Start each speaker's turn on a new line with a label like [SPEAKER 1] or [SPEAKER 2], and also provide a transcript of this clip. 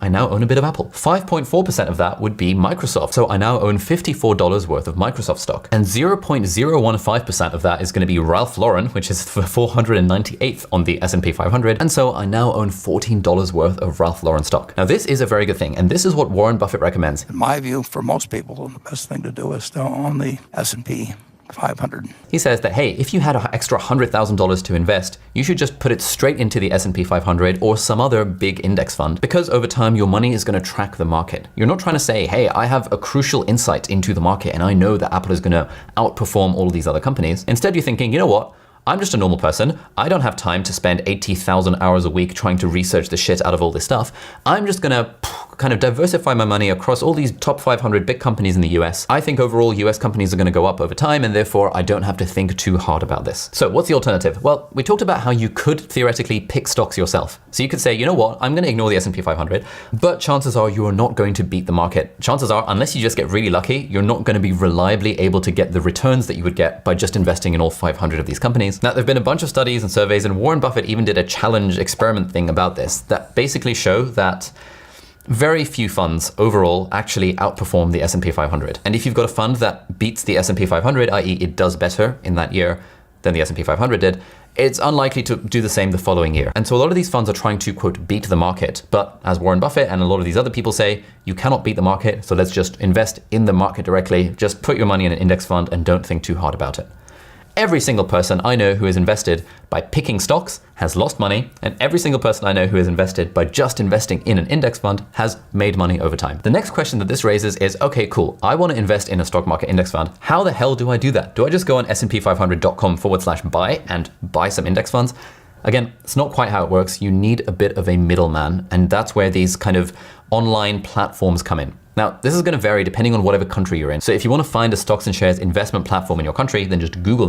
[SPEAKER 1] I now own a bit of Apple. 5.4% of that would be Microsoft. So I now own $54 worth of Microsoft stock. And 0.015% of that is going to be Ralph Lauren, which is the 498th on the S&P 500. And so I now own $14 worth of Ralph Lauren stock. Now this is a very good thing. And this is what Warren Buffett recommends.
[SPEAKER 2] In my view, for most people, the best thing to do is to own the S&P 500.
[SPEAKER 1] He says that, hey, if you had an extra $100,000 to invest, you should just put it straight into the S&P 500 or some other big index fund, because over time your money is going to track the market. You're not trying to say, hey, I have a crucial insight into the market and I know that Apple is going to outperform all of these other companies. Instead, you're thinking, you know what? I'm just a normal person. I don't have time to spend 80,000 hours a week trying to research the shit out of all this stuff. I'm just gonna kind of diversify my money across all these top 500 big companies in the US. I think overall US companies are gonna go up over time, and therefore I don't have to think too hard about this. So what's the alternative? Well, we talked about how you could theoretically pick stocks yourself. So you could say, you know what, I'm gonna ignore the S&P 500, but chances are you are not going to beat the market. Chances are, unless you just get really lucky, you're not gonna be reliably able to get the returns that you would get by just investing in all 500 of these companies. Now, there've been a bunch of studies and surveys, and Warren Buffett even did a challenge experiment thing about this that basically show that very few funds overall actually outperform the S&P 500. And if you've got a fund that beats the S&P 500, i.e. it does better in that year than the S&P 500 did, it's unlikely to do the same the following year. And so a lot of these funds are trying to, quote, beat the market. But as Warren Buffett and a lot of these other people say, you cannot beat the market, so let's just invest in the market directly. Just put your money in an index fund and don't think too hard about it. Every single person I know who has invested by picking stocks has lost money, and every single person I know who has invested by just investing in an index fund has made money over time. The next question that this raises is, okay, cool, I want to invest in a stock market index fund. How the hell do I do that? Do I just go on smp500.com/buy and buy some index funds? Again, it's not quite how it works. You need a bit of a middleman, and that's where these kind of online platforms come in. Now, this is going to vary depending on whatever country you're in. So if you want to find a stocks and shares investment platform in your country, then just Google that.